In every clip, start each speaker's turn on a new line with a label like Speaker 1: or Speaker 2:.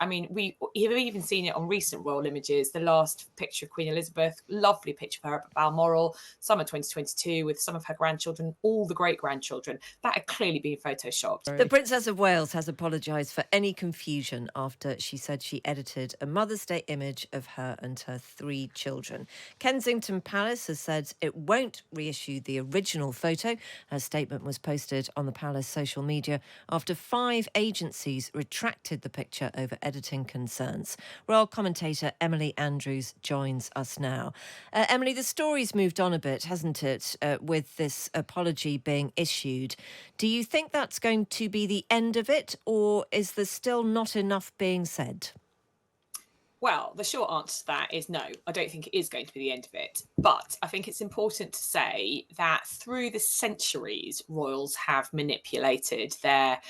Speaker 1: I mean, we have even seen it on recent royal images. The last picture of Queen Elizabeth, lovely picture of her up at Balmoral, summer 2022, with some of her grandchildren, all the great-grandchildren. That had clearly been photoshopped.
Speaker 2: The Princess of Wales has apologised for any confusion after she said she edited a Mother's Day image of her and her 3 children. Kensington Palace has said it won't reissue the original photo. Her statement was posted on the palace social media after 5 agencies retracted the picture over editing concerns. Royal commentator Emily Andrews joins us now. Emily, the story's moved on a bit, hasn't it, with this apology being issued. Do you think that's going to be the end of it, or is there still not enough being said?
Speaker 1: Well, the short answer to that is no. I don't think it is going to be the end of it. But I think it's important to say that through the centuries, royals have manipulated their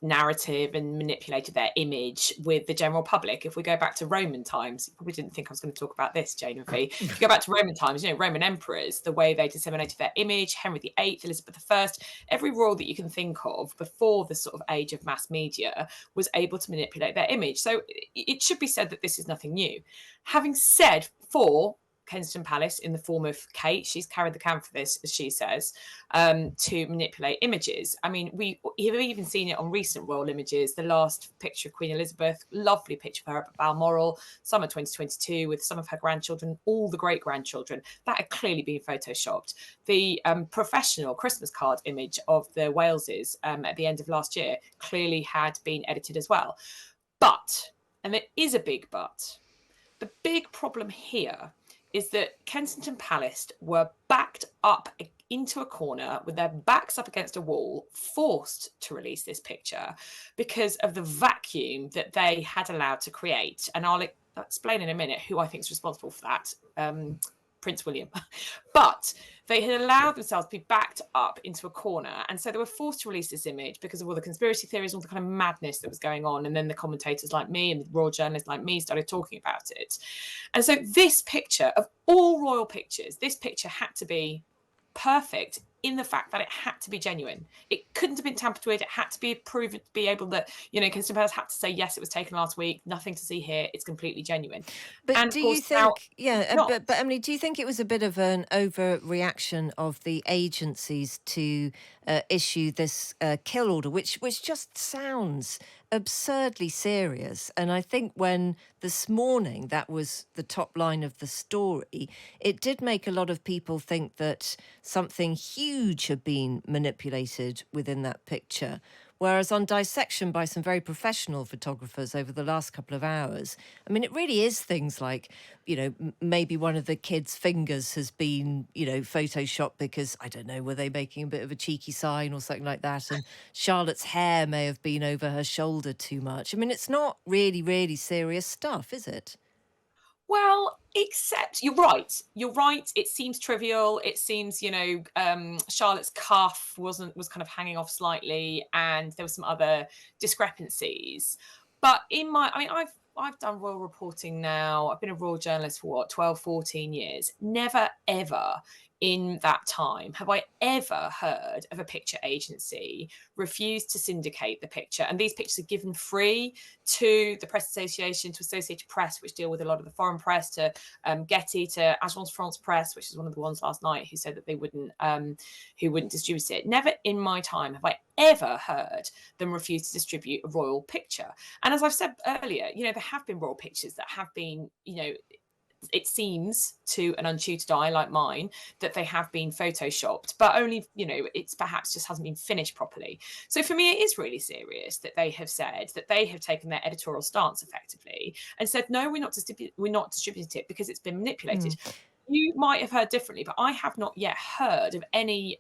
Speaker 1: narrative and manipulated their image with the general public. If we go back to Roman times, you probably didn't think I was going to talk about this, Jane and Fee. If you go back to Roman times, Roman emperors, the way they disseminated their image, Henry VIII, Elizabeth I, every royal that you can think of before the sort of age of mass media was able to manipulate their image. So it should be said that this is nothing new. Having said, for Kensington Palace, in the form of Kate, she's carried the can for this, as she says, to manipulate images. I mean, we have even seen it on recent royal images. The last picture of Queen Elizabeth, lovely picture of her up at Balmoral, summer 2022, with some of her grandchildren, all the great-grandchildren. That had clearly been photoshopped. The professional Christmas card image of the Waleses at the end of last year clearly had been edited as well. But, and there is a big but, the big problem here is that Kensington Palace were backed up into a corner with their backs up against a wall, forced to release this picture because of the vacuum that they had allowed to create. And I'll explain in a minute who I think is responsible for that. Prince William. But they had allowed themselves to be backed up into a corner. And so they were forced to release this image because of all the conspiracy theories, all the kind of madness that was going on. And then the commentators like me and the royal journalists like me started talking about it. And so this picture, of all royal pictures, this picture had to be perfect in the fact that it had to be genuine. It couldn't have been tampered with. It had to be proven to be able that, Kensington Palace had to say, yes, it was taken last week. Nothing to see here. It's completely genuine.
Speaker 2: But
Speaker 1: And
Speaker 2: do
Speaker 1: of
Speaker 2: you
Speaker 1: course, now
Speaker 2: think, yeah,
Speaker 1: not.
Speaker 2: but Emily, do you think it was a bit of an overreaction of the agencies to issue this kill order, which just sounds absurdly serious? And I think when this morning that was the top line of the story, it did make a lot of people think that something huge had been manipulated within that picture. Whereas on dissection by some very professional photographers over the last couple of hours, I mean, it really is things like, maybe one of the kids' fingers has been, photoshopped because, I don't know, were they making a bit of a cheeky sign or something like that? And Charlotte's hair may have been over her shoulder too much. I mean, it's not really, really serious stuff, is it?
Speaker 1: Well, except you're right. You're right. It seems trivial. It seems, Charlotte's cuff was kind of hanging off slightly, and there were some other discrepancies. But I've done royal reporting now. I've been a royal journalist for 12, 14 years. Never, ever in that time have I ever heard of a picture agency refuse to syndicate the picture. And these pictures are given free to the Press Association, to Associated Press, which deal with a lot of the foreign press, to Getty, to Agence France Presse, which is one of the ones last night who said that they wouldn't distribute it. Never in my time have I ever heard them refuse to distribute a royal picture. And as I've said earlier, there have been royal pictures that have been, it seems to an untutored eye like mine that they have been photoshopped, but only, it's perhaps just hasn't been finished properly. So for me, it is really serious that they have said that they have taken their editorial stance effectively and said, no, we're not distributing it because it's been manipulated. You might have heard differently, but I have not yet heard of any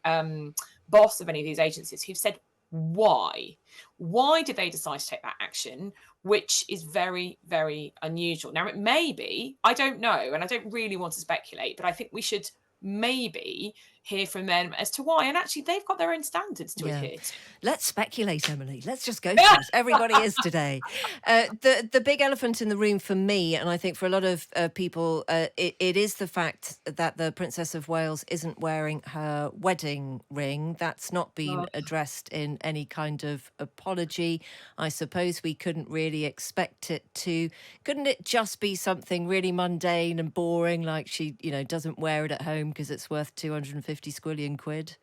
Speaker 1: boss of any of these agencies who've said why. Why did they decide to take that action? Which is very, very unusual. Now, it may be, I don't know, and I don't really want to speculate, but I think we should maybe hear from them as to why. And actually, they've got their own standards to
Speaker 2: Yeah.
Speaker 1: adhere to.
Speaker 2: Let's speculate, Emily. Let's just go for it. Everybody is today. The big elephant in the room for me, and I think for a lot of people, it is the fact that the Princess of Wales isn't wearing her wedding ring. That's not been
Speaker 1: Oh,
Speaker 2: addressed in any kind of apology. I suppose we couldn't really expect it to. Couldn't it just be something really mundane and boring, like she, doesn't wear it at home because it's worth 250 squillion quid?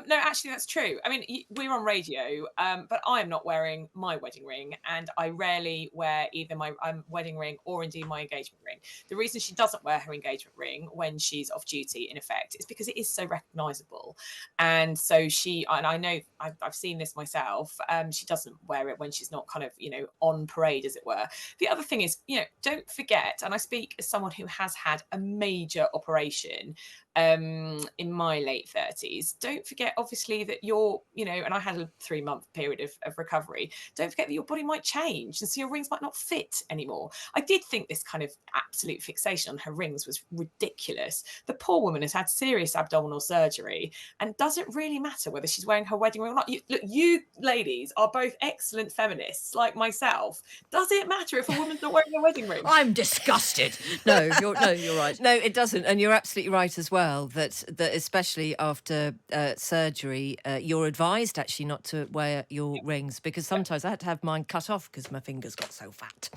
Speaker 1: no, actually, that's true. I mean, we're on radio, but I am not wearing my wedding ring, and I rarely wear either my wedding ring or indeed my engagement ring. The reason she doesn't wear her engagement ring when she's off duty, in effect, is because it is so recognisable, and so and I know I've seen this myself. She doesn't wear it when she's not kind of on parade, as it were. The other thing is, don't forget, and I speak as someone who has had a major operation in my late 30s. Don't forget, obviously, that and I had a 3-month period of recovery. Don't forget that your body might change, and so your rings might not fit anymore. I did think this kind of absolute fixation on her rings was ridiculous. The poor woman has had serious abdominal surgery, and does it really matter whether she's wearing her wedding ring or not? Look, you ladies are both excellent feminists like myself. Does it matter if a woman's not wearing a wedding ring?
Speaker 2: I'm disgusted. No, you're right. No, it doesn't, and you're absolutely right as well. That especially after surgery, you're advised actually not to wear your rings, because sometimes I had to have mine cut off because my fingers got so fat.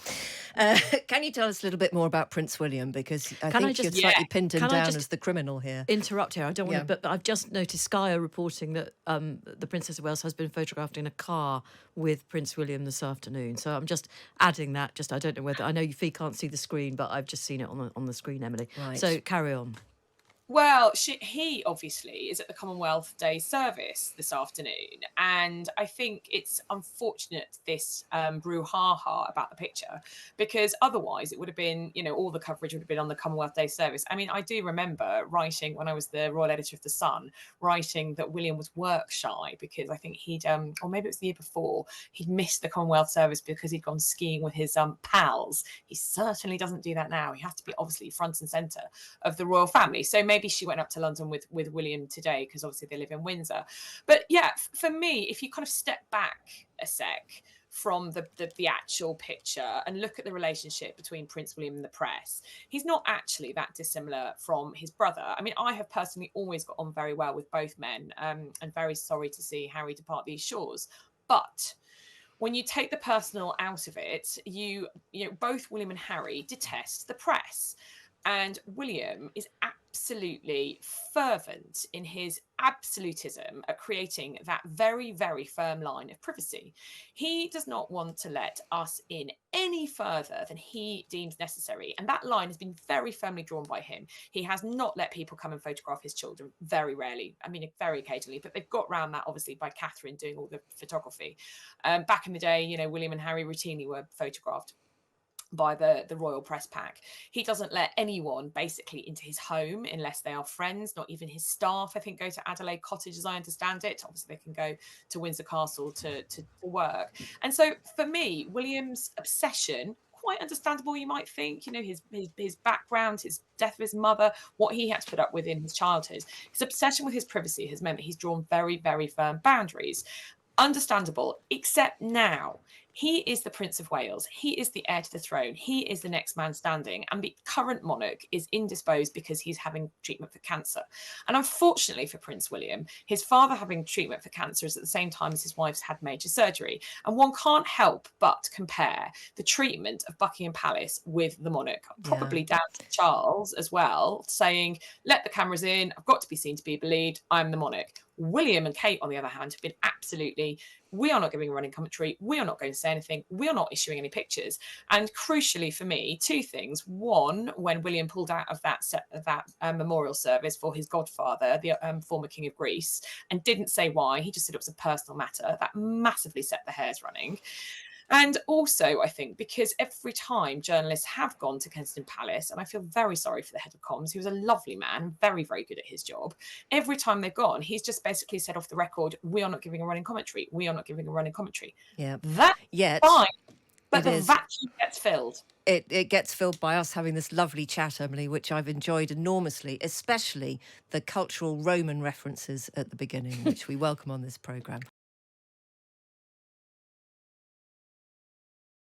Speaker 2: Can you tell us a little bit more about Prince William, because I think you'd slightly pinned him down as the criminal here.
Speaker 3: Interrupt here. I don't want to, but I've just noticed Sky are reporting that the Princess of Wales has been photographed in a car with Prince William this afternoon. So I'm just adding that. I don't know whether, I know you can't see the screen, but I've just seen it on the screen, Emily.
Speaker 2: Right.
Speaker 3: So carry on.
Speaker 1: Well, he obviously is at the Commonwealth Day service this afternoon, and I think it's unfortunate, this brouhaha about the picture, because otherwise it would have been, all the coverage would have been on the Commonwealth Day service. I mean, I do remember writing, when I was the royal editor of The Sun, writing that William was work shy because I think he'd, or maybe it was the year before, he'd missed the Commonwealth service because he'd gone skiing with his pals. He certainly doesn't do that now. He has to be obviously front and centre of the royal family. So maybe she went up to London with William today, because obviously they live in Windsor. But yeah, for me, if you kind of step back a sec from the actual picture and look at the relationship between Prince William and the press, he's not actually that dissimilar from his brother. I mean, I have personally always got on very well with both men, and very sorry to see Harry depart these shores. But when you take the personal out of it, both William and Harry detest the press. And William is absolutely fervent in his absolutism at creating that very, very firm line of privacy. He does not want to let us in any further than he deems necessary. And that line has been very firmly drawn by him. He has not let people come and photograph his children, very rarely. I mean, very occasionally, but they've got round that, obviously, by Catherine doing all the photography. Back in the day, William and Harry routinely were photographed by the royal press pack. He doesn't let anyone basically into his home unless they are friends. Not even his staff, I think, go to Adelaide Cottage, as I understand it. Obviously they can go to Windsor Castle to work. And so for me, William's obsession, quite understandable, you might think, his background, his death of his mother, what he had to put up with in his childhood, his obsession with his privacy has meant that he's drawn very, very firm boundaries. Understandable, except now he is the Prince of Wales. He is the heir to the throne. He is the next man standing. And the current monarch is indisposed because he's having treatment for cancer. And unfortunately for Prince William, his father having treatment for cancer is at the same time as his wife's had major surgery. And one can't help but compare the treatment of Buckingham Palace with the monarch, probably down to Charles as well, saying, let the cameras in. I've got to be seen to be believed. I'm the monarch. William and Kate, on the other hand, have been absolutely, we are not giving a running commentary. We are not going to say anything. We are not issuing any pictures. And crucially for me, two things. One, when William pulled out of that memorial service for his godfather, the former King of Greece, and didn't say why, he just said it was a personal matter. That massively set the hairs running. And also, I think, because every time journalists have gone to Kensington Palace, and I feel very sorry for the head of comms, he was a lovely man, very, very good at his job. Every time they've gone, he's just basically said off the record, we are not giving a running commentary. We are not giving a running commentary.
Speaker 2: Yeah.
Speaker 1: That's fine. But
Speaker 2: It
Speaker 1: the
Speaker 2: is.
Speaker 1: vacuum gets filled.
Speaker 2: It gets filled by us having this lovely chat, Emily, which I've enjoyed enormously, especially the cultural Roman references at the beginning, which we welcome on this programme.